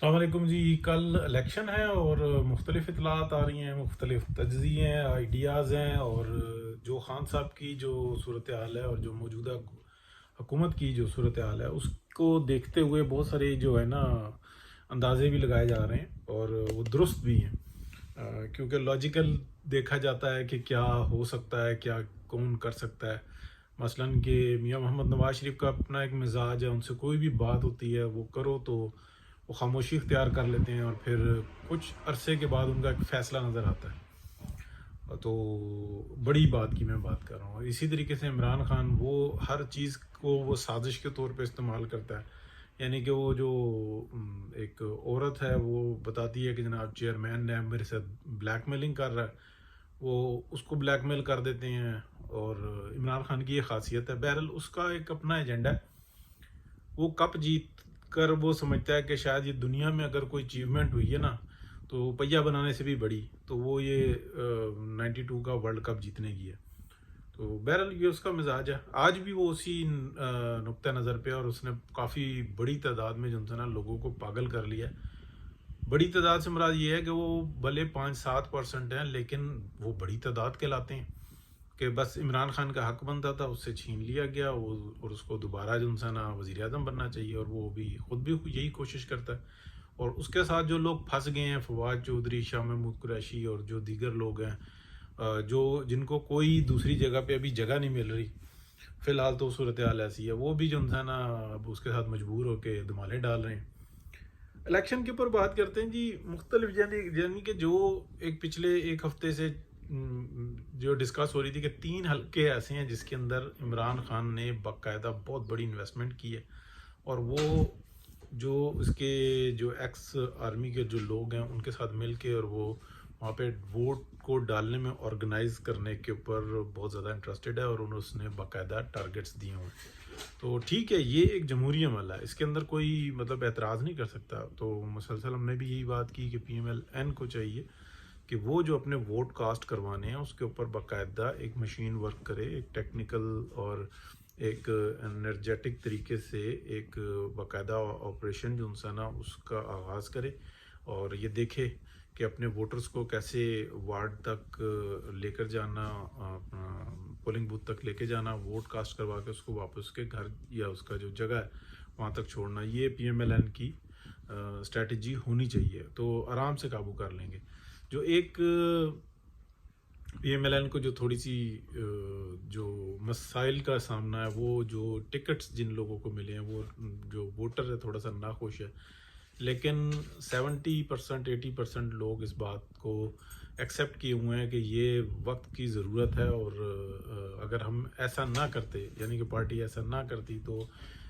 السلام علیکم جی. کل الیکشن ہے اور مختلف اطلاعات آ رہی ہیں، مختلف تجزیے ہیں، آئیڈیاز ہیں، اور جو خان صاحب کی جو صورتحال ہے اور جو موجودہ حکومت کی جو صورتحال ہے اس کو دیکھتے ہوئے بہت سارے جو ہے نا اندازے بھی لگائے جا رہے ہیں اور وہ درست بھی ہیں. کیونکہ لاجیکل دیکھا جاتا ہے کہ کیا ہو سکتا ہے، کیا کون کر سکتا ہے. مثلاً کہ میاں محمد نواز شریف کا اپنا ایک مزاج ہے، ان سے کوئی بھی بات ہوتی ہے وہ کرو تو وہ خاموشی اختیار کر لیتے ہیں، اور پھر کچھ عرصے کے بعد ان کا ایک فیصلہ نظر آتا ہے. تو بڑی بات کی میں بات کر رہا ہوں. اسی طریقے سے عمران خان وہ ہر چیز کو وہ سازش کے طور پہ استعمال کرتا ہے. یعنی کہ وہ جو ایک عورت ہے وہ بتاتی ہے کہ جناب چیئرمین نے میرے ساتھ بلیک میلنگ کر رہا ہے، وہ اس کو بلیک میل کر دیتے ہیں. اور عمران خان کی یہ خاصیت ہے. بہرحال اس کا ایک اپنا ایجنڈا ہے. وہ کپ جیت کر وہ سمجھتا ہے کہ شاید یہ دنیا میں اگر کوئی اچیومنٹ ہوئی ہے نا تو پہیا بنانے سے بھی بڑی تو وہ یہ 92 کا ورلڈ کپ جیتنے کی ہے. تو بہرحال یہ اس کا مزاج ہے. آج بھی وہ اسی نقطہ نظر پہ، اور اس نے کافی بڑی تعداد میں جو ہے نا لوگوں کو پاگل کر لیا ہے. بڑی تعداد سے مراد یہ ہے کہ وہ بھلے 5-7% ہیں لیکن وہ بڑی تعداد کہلاتے ہیں. کہ بس عمران خان کا حق بنتا تھا، اس سے چھین لیا گیا اور اس کو دوبارہ جو انسان وزیر اعظم بننا چاہیے، اور وہ بھی خود بھی یہی کوشش کرتا ہے. اور اس کے ساتھ جو لوگ پھنس گئے ہیں، فواد چودھری، شاہ محمود قریشی اور جو دیگر لوگ ہیں جو جن کو کوئی دوسری جگہ پہ ابھی جگہ نہیں مل رہی، فی الحال تو صورتحال ایسی ہے، وہ بھی جو انسان اب اس کے ساتھ مجبور ہو کے دمالے ڈال رہے ہیں. الیکشن کے اوپر بات کرتے ہیں جی. مختلف یعنی کہ جو ایک پچھلے ایک ہفتے سے جو ڈسکس ہو رہی تھی کہ 3 حلقے ایسے ہیں جس کے اندر عمران خان نے باقاعدہ بہت بڑی انویسٹمنٹ کی ہے، اور وہ جو اس کے جو ایکس آرمی کے جو لوگ ہیں ان کے ساتھ مل کے اور وہ وہاں پہ ووٹ کو ڈالنے میں آرگنائز کرنے کے اوپر بہت زیادہ انٹرسٹڈ ہے، اور اس نے باقاعدہ ٹارگٹس دیے ہوئے ہیں. تو ٹھیک ہے، یہ ایک جمہوری عمل ہے، اس کے اندر کوئی مطلب اعتراض نہیں کر سکتا. تو مسلسل ہم نے بھی یہی بات کی کہ پی ایم ایل این کو چاہیے کہ وہ جو اپنے ووٹ کاسٹ کروانے ہیں اس کے اوپر باقاعدہ ایک مشین ورک کرے، ایک ٹیکنیکل اور ایک انرجیٹک طریقے سے ایک باقاعدہ آپریشن جو انسان اس کا آغاز کرے، اور یہ دیکھے کہ اپنے ووٹرز کو کیسے وارڈ تک لے کر جانا، پولنگ بوتھ تک لے کے جانا، ووٹ کاسٹ کروا کے اس کو واپس کے گھر یا اس کا جو جگہ ہے وہاں تک چھوڑنا. یہ پی ایم ایل این کی اسٹریٹجی ہونی چاہیے، تو آرام سے قابو کر لیں گے. جو ایک پی ایم ایل این کو جو تھوڑی سی جو مسائل کا سامنا ہے، وہ جو ٹکٹس جن لوگوں کو ملے ہیں، وہ جو ووٹر ہے تھوڑا سا ناخوش ہے. لیکن 70% 80% لوگ اس بات کو ایکسیپٹ کیے ہوئے ہیں کہ یہ وقت کی ضرورت ہے، اور اگر ہم ایسا نہ کرتے، یعنی کہ پارٹی ایسا نہ کرتی، تو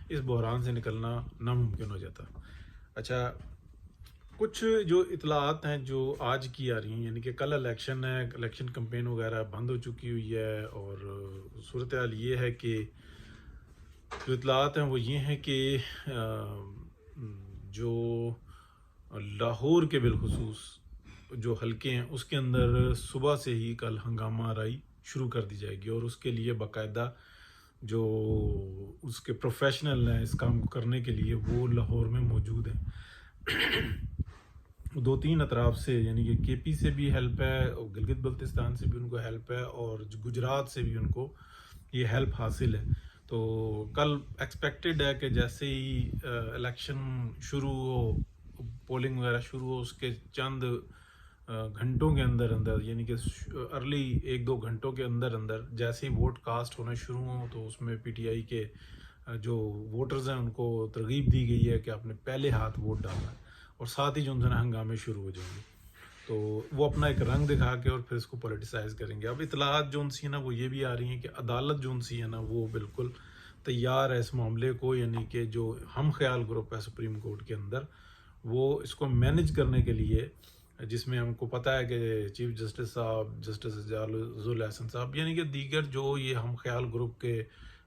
اس بحران سے نکلنا ناممکن ہو جاتا. اچھا، کچھ جو اطلاعات ہیں جو آج کی آ رہی ہیں، یعنی کہ کل الیکشن ہے، الیکشن کمپین وغیرہ بند ہو چکی ہوئی ہے، اور صورتحال یہ ہے کہ جو اطلاعات ہیں وہ یہ ہیں کہ جو لاہور کے بالخصوص جو حلقے ہیں اس کے اندر صبح سے ہی کل ہنگامہ آرائی شروع کر دی جائے گی، اور اس کے لیے باقاعدہ جو اس کے پروفیشنل ہیں اس کام کو کرنے کے لیے وہ لاہور میں موجود ہیں. 2-3 اطراف سے، یعنی کہ کے پی سے بھی ہیلپ ہے، اور گلگت بلتستان سے بھی ان کو ہیلپ ہے، اور گجرات سے بھی ان کو یہ ہیلپ حاصل ہے. تو کل ایکسپیکٹڈ ہے کہ جیسے ہی الیکشن شروع ہو، پولنگ وغیرہ شروع ہو، اس کے چند گھنٹوں کے اندر اندر، یعنی کہ ارلی 1-2 گھنٹوں کے اندر اندر جیسے ہی ووٹ کاسٹ ہونا شروع ہوں تو اس میں پی ٹی آئی کے جو ووٹرز ہیں ان کو ترغیب دی گئی ہے کہ آپ نے پہلے ہاتھ ووٹ ڈالنا ہے، اور ساتھ ہی جو ان ہنگامے شروع ہو جائیں گے. تو وہ اپنا ایک رنگ دکھا کے اور پھر اس کو پولیٹیسائز کریں گے. اب اطلاعات جو ان سی ہے نا وہ یہ بھی آ رہی ہیں کہ عدالت جو ان سی ہے نا وہ بالکل تیار ہے اس معاملے کو، یعنی کہ جو ہم خیال گروپ ہے سپریم کورٹ کے اندر، وہ اس کو مینج کرنے کے لیے، جس میں ہم کو پتہ ہے کہ چیف جسٹس صاحب، جسٹس ذو الحسن صاحب، یعنی کہ دیگر جو یہ ہم خیال گروپ کے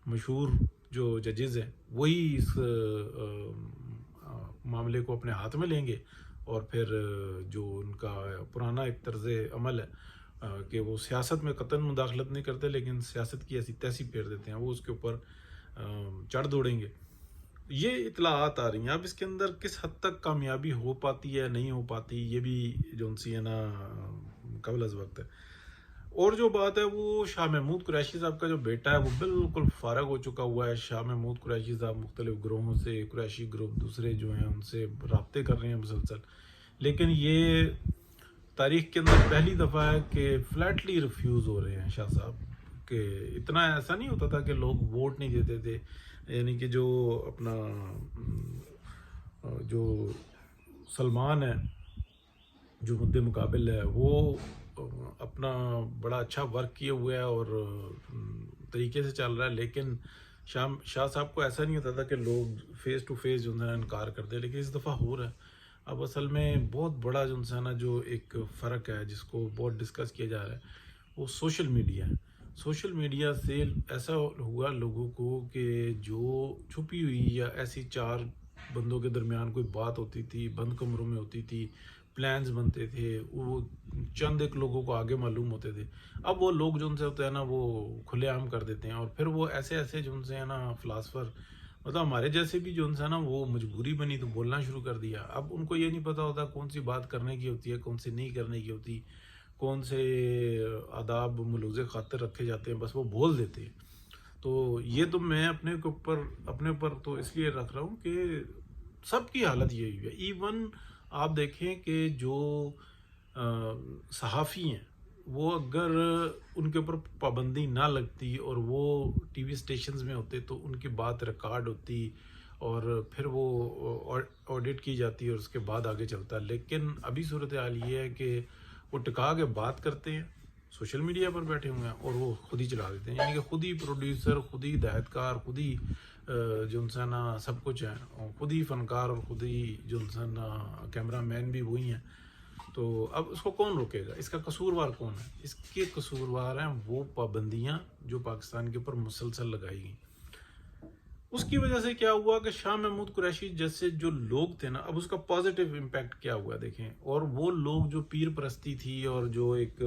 مشہور جو ججز ہیں، وہی اس معاملے کو اپنے ہاتھ میں لیں گے. اور پھر جو ان کا پرانا ایک طرز عمل ہے کہ وہ سیاست میں قطعاً مداخلت نہیں کرتے لیکن سیاست کی ایسی تیسی پھیر دیتے ہیں، وہ اس کے اوپر چڑھ دوڑیں گے. یہ اطلاعات آ رہی ہیں. اب اس کے اندر کس حد تک کامیابی ہو پاتی ہے نہیں ہو پاتی یہ بھی جو ان سی ہے نا قبل از وقت ہے. اور جو بات ہے وہ شاہ محمود قریشی صاحب کا جو بیٹا ہے وہ بالکل فارغ ہو چکا ہوا ہے. شاہ محمود قریشی صاحب مختلف گروہوں سے قریشی گروپ دوسرے جو ہیں ان سے رابطے کر رہے ہیں مسلسل. لیکن یہ تاریخ کے اندر پہلی دفعہ ہے کہ فلیٹلی ریفیوز ہو رہے ہیں شاہ صاحب. کہ اتنا ایسا نہیں ہوتا تھا کہ لوگ ووٹ نہیں دیتے تھے. یعنی کہ جو اپنا جو سلمان ہے جو مد مقابل ہے وہ اپنا بڑا اچھا ورک کیے ہوئے ہے اور طریقے سے چل رہا ہے. لیکن شاہ صاحب کو ایسا نہیں ہوتا تھا کہ لوگ فیس ٹو فیس جو ہے انکار کرتے ہیں. لیکن اس دفعہ ہو رہا ہے. اب اصل میں بہت بڑا جو ہے نا جو ایک فرق ہے جس کو بہت ڈسکس کیا جا رہا ہے وہ سوشل میڈیا ہے. سوشل میڈیا سے ایسا ہوا لوگوں کو کہ جو چھپی ہوئی یا ایسی چار بندوں کے درمیان کوئی بات ہوتی تھی بند کمروں میں ہوتی تھی پلانز بنتے تھے وہ چند ایک لوگوں کو آگے معلوم ہوتے تھے. اب وہ لوگ جو ان سے ہوتے ہیں نا وہ کھلے عام کر دیتے ہیں. اور پھر وہ ایسے ایسے جو ان سے ہے نا فلاسفر مطلب ہمارے جیسے بھی جو ان سے نا وہ مجبوری بنی تو بولنا شروع کر دیا. اب ان کو یہ نہیں پتہ ہوتا کون سی بات کرنے کی ہوتی ہے کون سی نہیں کرنے کی ہوتی کون سے آداب ملوز خاطر رکھے جاتے ہیں بس وہ بول دیتے ہیں. تو یہ تو میں اپنے اوپر تو اس لیے رکھ رہا ہوں کہ سب کی حالت یہی ہے. ایون آپ دیکھیں کہ جو صحافی ہیں وہ اگر ان کے اوپر پابندی نہ لگتی اور وہ ٹی وی اسٹیشنز میں ہوتے تو ان کی بات ریکارڈ ہوتی اور پھر وہ آڈٹ کی جاتی اور اس کے بعد آگے چلتا. لیکن ابھی صورتحال یہ ہے کہ وہ ٹکا کے بات کرتے ہیں سوشل میڈیا پر بیٹھے ہوئے ہیں اور وہ خود ہی چلا دیتے ہیں. یعنی کہ خود ہی پروڈیوسر خود ہی ہدایت کار خود ہی جو انسان سب کچھ ہے اور خود ہی فنکار اور خود ہی جو انسان کیمرہ مین بھی وہی ہیں. تو اب اس کو کون روکے گا؟ اس کا قصوروار کون ہے؟ اس کے قصوروار ہیں وہ پابندیاں جو پاکستان کے اوپر مسلسل لگائی گئیں. اس کی وجہ سے کیا ہوا کہ شاہ محمود قریشی جیسے جو لوگ تھے نا اب اس کا پازیٹیو امپیکٹ کیا ہوا دیکھیں. اور وہ لوگ جو پیر پرستی تھی اور جو ایک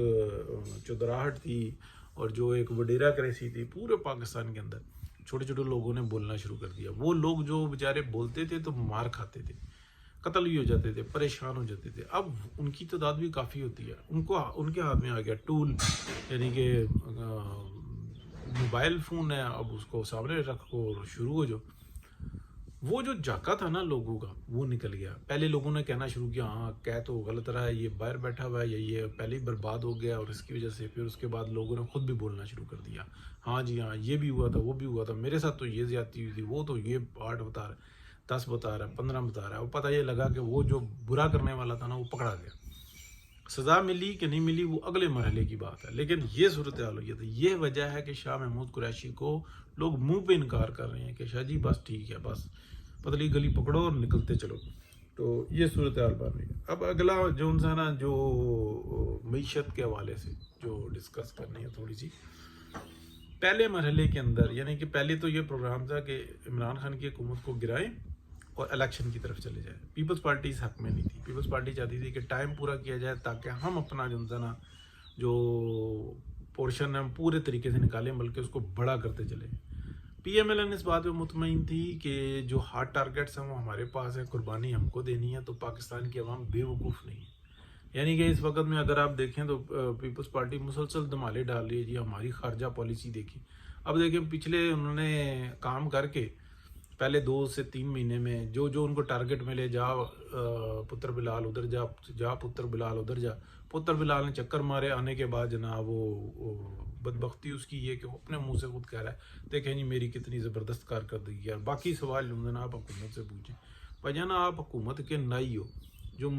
چودراہٹ تھی اور جو ایک وڈیرا کریسی تھی پورے پاکستان کے اندر چھوٹے چھوٹے لوگوں نے بولنا شروع کر دیا. وہ لوگ جو بیچارے بولتے تھے تو مار کھاتے تھے قتل بھی ہو جاتے تھے پریشان ہو جاتے تھے. اب ان کی تعداد بھی کافی ہوتی ہے. ان کے ہاتھ میں آ گیا ٹول یعنی کہ موبائل فون ہے. اب اس کو سامنے رکھو اور شروع ہو جو وہ جو جھاکا تھا نا لوگوں کا وہ نکل گیا. پہلے لوگوں نے کہنا شروع کیا ہاں کہہ تو غلط رہا ہے یہ باہر بیٹھا ہوا ہے یا یہ پہلے ہی برباد ہو گیا اور اس کی وجہ سے پھر اس کے بعد لوگوں نے خود بھی بولنا شروع کر دیا ہاں جی ہاں یہ بھی ہوا تھا وہ بھی ہوا تھا میرے ساتھ تو یہ زیادتی ہوئی تھی وہ تو یہ 8 بتا رہا ہے 10 بتا رہا ہے 15 بتا رہا ہے. وہ پتہ یہ لگا کہ وہ جو برا کرنے والا تھا نا وہ پکڑا گیا. سزا ملی کہ نہیں ملی وہ اگلے مرحلے کی بات ہے. لیکن یہ صورتحال ہوئی ہے. یہ وجہ ہے کہ شاہ محمود قریشی کو لوگ منہ پہ انکار کر رہے ہیں کہ شاہ جی بس ٹھیک ہے بس پتلی گلی پکڑو اور نکلتے چلو. تو یہ صورتحال بن رہی ہے. اب اگلا جو انسان جو معیشت کے حوالے سے جو ڈسکس کرنی ہے تھوڑی سی پہلے مرحلے کے اندر یعنی کہ پہلے تو یہ پروگرام تھا کہ عمران خان کی حکومت کو گرائیں اور الیکشن کی طرف چلے جائے. پیپلز پارٹی اس حق میں نہیں تھی. پیپلز پارٹی چاہتی تھی کہ ٹائم پورا کیا جائے تاکہ ہم اپنا جو نا جو پورشن ہے ہم پورے طریقے سے نکالیں بلکہ اس کو بڑا کرتے چلیں. پی ایم ایل این اس بات پہ مطمئن تھی کہ جو ہارڈ ٹارگیٹس ہیں وہ ہمارے پاس ہیں قربانی ہم کو دینی ہے. تو پاکستان کی عوام بے وقوف نہیں ہے. یعنی کہ اس وقت میں اگر آپ دیکھیں تو پیپلز پارٹی مسلسل دھمالے ڈال رہی ہے جی ہماری خارجہ پالیسی دیکھیں. اب دیکھیں پچھلے انہوں نے کام کر کے پہلے 2 سے 3 مہینے میں جو ان کو ٹارگٹ ملے جا پتر بلال ادھر جا پتر بلال ادھر جا پتر بلال نے چکر مارے آنے کے بعد جناب وہ بدبختی اس کی یہ کہ وہ اپنے منہ سے خود کہہ رہا ہے دیکھیں جی میری کتنی زبردست کارکردگی ہے. باقی سوال جو ہے نا آپ حکومت سے پوچھیں. بھائی جانا آپ حکومت کے نائی ہو جو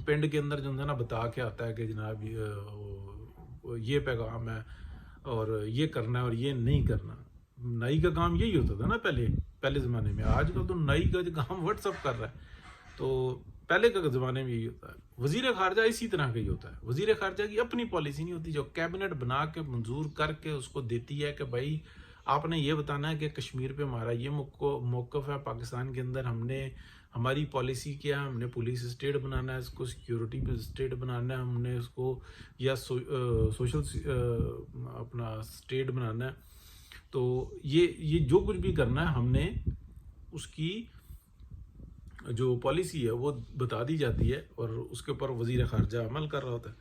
پنڈ کے اندر جو ہے نا بتا کے آتا ہے کہ جناب یہ پیغام ہے اور یہ کرنا ہے اور یہ نہیں کرنا. نائی کا کام یہی ہوتا تھا نا پہلے زمانے میں. آج کل تو نائی کا کام واٹس اپ کر رہا ہے. تو پہلے کا زمانے میں یہی ہوتا ہے. وزیر خارجہ اسی طرح کا ہی ہوتا ہے. وزیر خارجہ کی اپنی پالیسی نہیں ہوتی جو کیبنٹ بنا کے منظور کر کے اس کو دیتی ہے کہ بھائی آپ نے یہ بتانا ہے کہ کشمیر پہ ہمارا یہ موقف ہے پاکستان کے اندر ہماری پالیسی کیا ہے. ہم نے پولیس اسٹیٹ بنانا ہے اس کو سیکیورٹی اسٹیٹ بنانا ہے ہم نے اس کو یا سوشل اپنا اسٹیٹ بنانا ہے. تو یہ جو کچھ بھی کرنا ہے ہم نے اس کی جو پالیسی ہے وہ بتا دی جاتی ہے اور اس کے اوپر وزیر خارجہ عمل کر رہا ہوتا ہے۔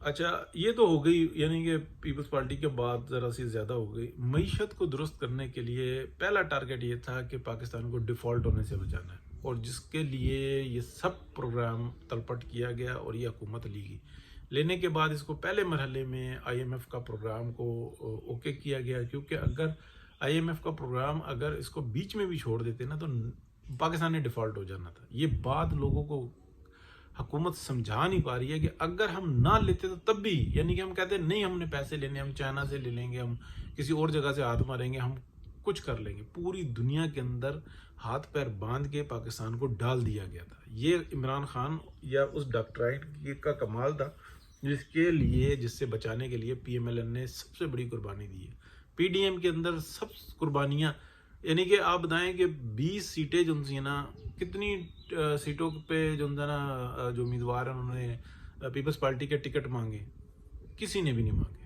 اچھا یہ تو ہو گئی، یعنی کہ پیپلز پارٹی کے بعد ذرا سی زیادہ ہو گئی۔ معیشت کو درست کرنے کے لیے پہلا ٹارگٹ یہ تھا کہ پاکستان کو ڈیفالٹ ہونے سے بچانا ہے، اور جس کے لیے یہ سب پروگرام تلپٹ کیا گیا اور یہ حکومت لی گئی۔ لینے کے بعد اس کو پہلے مرحلے میں آئی ایم ایف کا پروگرام کو اوکے کیا گیا، کیونکہ اگر آئی ایم ایف کا پروگرام اگر اس کو بیچ میں بھی چھوڑ دیتے نا تو پاکستان نے ڈیفالٹ ہو جانا تھا۔ یہ بات لوگوں کو حکومت سمجھا نہیں پا رہی ہے کہ اگر ہم نہ لیتے تو تب بھی، یعنی کہ ہم کہتے ہیں نہیں ہم نے پیسے لینے، ہم چائنا سے لے لیں گے، ہم کسی اور جگہ سے ہاتھ ماریں گے، ہم کچھ کر لیں گے۔ پوری دنیا کے اندر ہاتھ پیر باندھ کے پاکستان کو ڈال دیا گیا تھا۔ یہ عمران خان یا اس ڈاکٹرائن کا کمال تھا جس سے بچانے کے لیے پی ایم ایل این نے سب سے بڑی قربانی دی ہے۔ پی ڈی ایم کے اندر سب قربانیاں، یعنی کہ آپ بتائیں کہ 20 سیٹیں جو سی نا، کتنی سیٹوں پہ جو نا جو امیدوار ہیں انہوں نے پیپلز پارٹی کے ٹکٹ مانگے، کسی نے بھی نہیں مانگے۔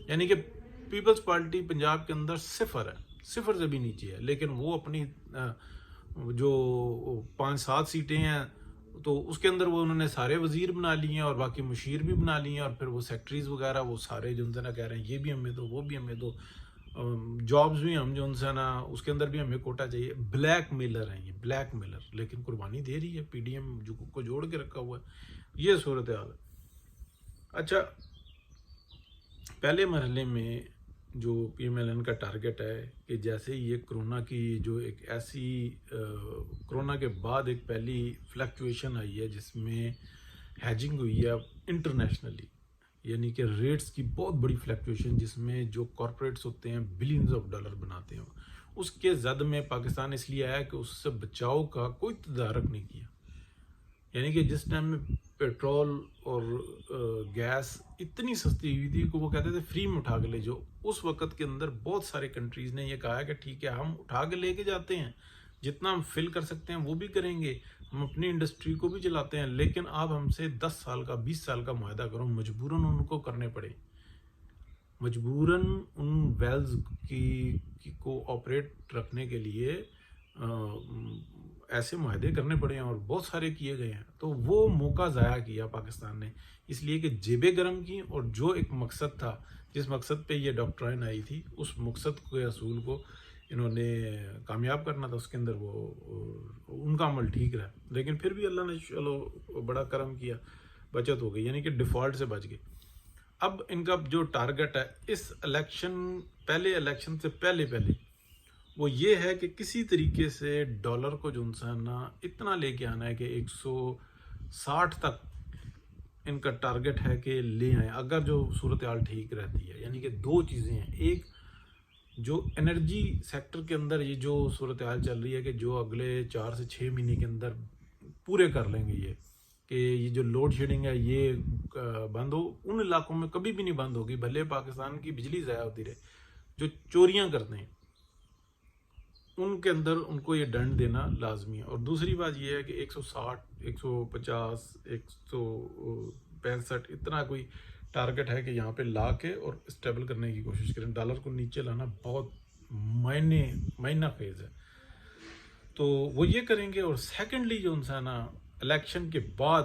یعنی کہ پیپلز پارٹی پنجاب کے اندر صفر ہے، صفر سے بھی نیچے ہے، لیکن وہ اپنی جو 5-7 سیٹیں ہیں تو اس کے اندر وہ انہوں نے سارے وزیر بنا لیے ہیں اور باقی مشیر بھی بنا لیے ہیں، اور پھر وہ سیکٹریز وغیرہ وہ سارے جو نا کہہ رہے ہیں یہ بھی ہمیں دو، وہ بھی ہمیں دو، جابز بھی ہم جو سے نا اس کے اندر بھی ہمیں کوٹا چاہیے۔ بلیک میلر ہیں یہ، بلیک میلر، لیکن قربانی دے رہی ہے پی ڈی ایم جو کو جوڑ کے رکھا ہوا ہے۔ یہ صورتحال ہے۔ اچھا پہلے مرحلے میں جو پی ایم ایل این کا ٹارگٹ ہے کہ جیسے یہ کرونا کی جو ایک ایسی کرونا کے بعد ایک پہلی فلیکچویشن آئی ہے جس میں ہیجنگ ہوئی ہے انٹرنیشنلی، یعنی کہ ریٹس کی بہت بڑی فلیکچویشن جس میں جو کارپوریٹس ہوتے ہیں بلینز آف ڈالر بناتے ہیں، اس کے زد میں پاکستان اس لیے آیا کہ اس سے بچاؤ کا کوئی تدارک نہیں کیا۔ یعنی کہ جس ٹائم میں پیٹرول اور گیس اتنی سستی ہوئی تھی کہ وہ کہتے تھے فری میں اٹھا کے لے جاؤ، اس وقت کے اندر بہت سارے کنٹریز نے یہ کہا کہ ٹھیک ہے ہم اٹھا کے لے کے جاتے ہیں، جتنا ہم فل کر سکتے ہیں وہ بھی کریں گے، ہم اپنی انڈسٹری کو بھی چلاتے ہیں، لیکن آپ ہم سے 10 سال کا 20 سال کا معاہدہ کرو، مجبوراً ان کو کرنے پڑے، مجبوراً ان ویلز کو آپریٹ رکھنے کے لیے ایسے معاہدے کرنے پڑے ہیں، اور بہت سارے کیے گئے ہیں۔ تو وہ موقع ضائع کیا پاکستان نے، اس لیے کہ جیبیں گرم کی، اور جو ایک مقصد تھا، جس مقصد پہ یہ ڈاکٹرائن آئی تھی، اس مقصد کے اصول کو انہوں نے کامیاب کرنا تھا، اس کے اندر وہ ان کا عمل ٹھیک رہا، لیکن پھر بھی اللہ نے چلو بڑا کرم کیا، بچت ہو گئی، یعنی کہ ڈیفالٹ سے بچ گئے۔ اب ان کا جو ٹارگٹ ہے اس پہلے الیکشن سے پہلے وہ یہ ہے کہ کسی طریقے سے ڈالر کو جو نا اتنا لے کے آنا ہے کہ 160 تک ان کا ٹارگٹ ہے کہ لے آئیں، اگر جو صورتحال ٹھیک رہتی ہے۔ یعنی کہ دو چیزیں ہیں، ایک جو انرجی سیکٹر کے اندر یہ جو صورتحال چل رہی ہے کہ جو اگلے 4 سے 6 مہینے کے اندر پورے کر لیں گے یہ، کہ یہ جو لوڈ شیڈنگ ہے یہ بند ہو، ان علاقوں میں کبھی بھی نہیں بند ہوگی، بھلے پاکستان کی بجلی ضائع ہوتی رہے، جو چوریاں کرتے ہیں ان کے اندر ان کو یہ دنڈ دینا لازمی ہے۔ اور دوسری بات یہ ہے کہ 160 150 165 اتنا کوئی ٹارگٹ ہے کہ یہاں پہ لا کے اور اسٹیبل کرنے کی کوشش کریں، ڈالر کو نیچے لانا بہت معنی خیز ہے، تو وہ یہ کریں گے۔ اور سیکنڈلی جو انسان الیکشن کے بعد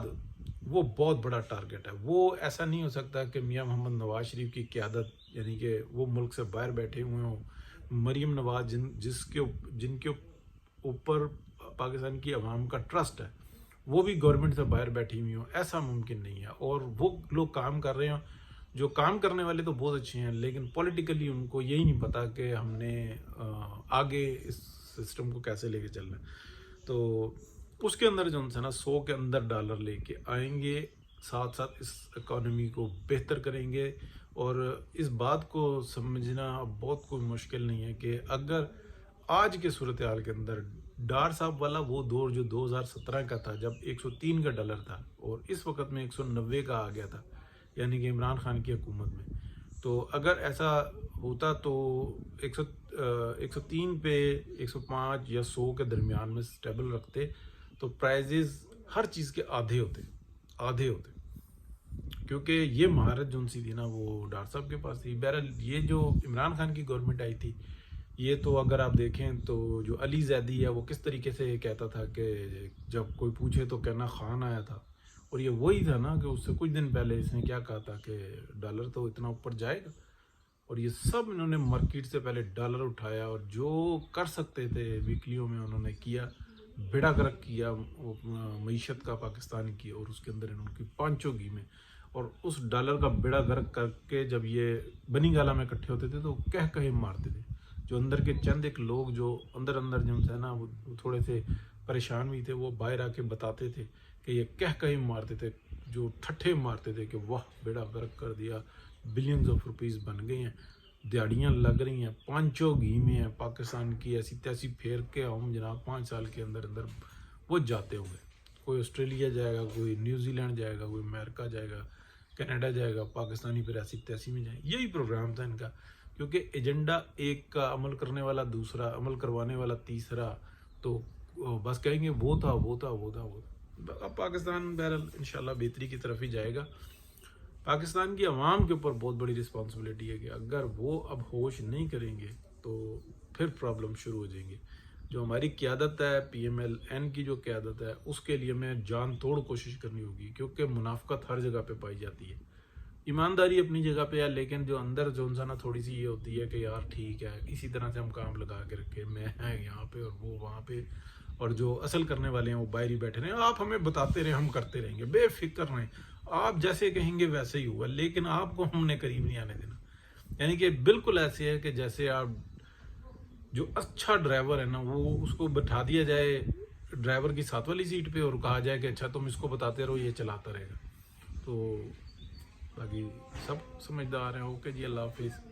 وہ بہت بڑا ٹارگٹ ہے، وہ ایسا نہیں ہو سکتا کہ میاں محمد نواز شریف کی قیادت، یعنی کہ وہ ملک سے باہر بیٹھے ہوئے ہوں، مریم نواز جن کے اوپر پاکستان کی عوام کا ٹرسٹ ہے، وہ بھی گورنمنٹ سے باہر بیٹھی ہوئی ہوں، ایسا ممکن نہیں ہے۔ اور وہ لوگ کام کر رہے ہوں، جو کام کرنے والے تو بہت اچھے ہیں، لیکن پولیٹیکلی ان کو یہی نہیں پتا کہ ہم نے آگے اس سسٹم کو کیسے لے کے چلنا ہے۔ تو اس کے اندر جو ہے نا 100 کے اندر ڈالر لے کے آئیں گے، ساتھ ساتھ اس اکانومی کو بہتر کریں گے۔ اور اس بات کو سمجھنا بہت کوئی مشکل نہیں ہے کہ اگر آج کے صورتحال کے اندر ڈار صاحب والا وہ دور جو 2017 کا تھا جب 103 کا ڈالر تھا اور اس وقت میں 190 کا آ گیا تھا، یعنی کہ عمران خان کی حکومت میں، تو اگر ایسا ہوتا تو 103 پہ 105 یا 100 کے درمیان میں سٹیبل رکھتے تو پرائزز ہر چیز کے آدھے ہوتے، کیونکہ یہ مہارت جو سی تھی نا وہ ڈار صاحب کے پاس تھی۔ بہرحال یہ جو عمران خان کی گورنمنٹ آئی تھی یہ تو اگر آپ دیکھیں تو جو علی زیدی ہے وہ کس طریقے سے کہتا تھا کہ جب کوئی پوچھے تو کہنا خان آیا تھا، اور یہ وہی تھا نا کہ اس سے کچھ دن پہلے اس نے کیا کہا تھا کہ ڈالر تو اتنا اوپر جائے گا، اور یہ سب انہوں نے مارکیٹ سے پہلے ڈالر اٹھایا اور جو کر سکتے تھے ویکلیوں میں انہوں نے کیا، بیڑا گرک کیا معیشت کا پاکستان کی، اور اس کے اندر ان کی پانچوں گی میں، اور اس ڈالر کا بیڑا گرک کر کے جب یہ بنی گالا میں اکٹھے ہوتے تھے تو کہہ مارتے تھے، جو اندر کے چند ایک لوگ جو اندر جو ہے نا وہ تھوڑے سے پریشان بھی تھے، وہ باہر آ کے بتاتے تھے کہ یہ کہیں مارتے تھے، جو ٹھٹھے مارتے تھے کہ واہ بیڑا غرق کر دیا، بلینز آف روپیز بن گئے ہیں، دیہڑیاں لگ رہی ہیں، پانچوں گھی میں ہیں، پاکستان کی ایسی تیسی پھیر کے ہم جناب 5 سال کے اندر وہ جاتے ہوں گے، کوئی آسٹریلیا جائے گا، کوئی نیوزی لینڈ جائے گا، کوئی امریکہ جائے گا، کینیڈا جائے گا، پاکستانی پھر ایسی تیسی میں جائیں، یہی پروگرام تھا ان کا، کیونکہ ایجنڈا ایک کا عمل کرنے والا دوسرا، عمل کروانے والا تیسرا، تو بس کہیں گے وہ تھا وہ تھا وہ تھا وہ تھا۔ اب پاکستان بہرحال انشاءاللہ بہتری کی طرف ہی جائے گا۔ پاکستان کی عوام کے اوپر بہت بڑی رسپانسبلٹی ہے کہ اگر وہ اب ہوش نہیں کریں گے تو پھر پرابلم شروع ہو جائیں گے۔ جو ہماری قیادت ہے پی ایم ایل این کی جو قیادت ہے اس کے لیے میں جان توڑ کوشش کرنی ہوگی، کیونکہ منافقت ہر جگہ پہ پائی جاتی ہے، ایمانداری اپنی جگہ پہ ہے، لیکن جو اندر جو انسان تھوڑی سی یہ ہوتی ہے کہ یار ٹھیک ہے اسی طرح سے ہم کام لگا کے رکھے، میں یہاں پہ اور وہ وہاں پہ، اور جو اصل کرنے والے ہیں وہ باہر ہی بیٹھے رہے، آپ ہمیں بتاتے رہیں ہم کرتے رہیں گے، بے فکر رہیں، آپ جیسے کہیں گے ویسے ہی ہوگا، لیکن آپ کو ہم نے قریب نہیں آنے دینا۔ یعنی کہ بالکل ایسے ہے کہ جیسے آپ جو اچھا ڈرائیور ہے نا وہ اس کو بٹھا دیا جائے ڈرائیور کی ساتھ والی سیٹ پہ اور کہا جائے کہ اچھا تم اس کو بتاتے رہو یہ چلاتا رہے گا، تو باقی سب سمجھدار ہیں۔ اوکے جی، اللہ حافظ۔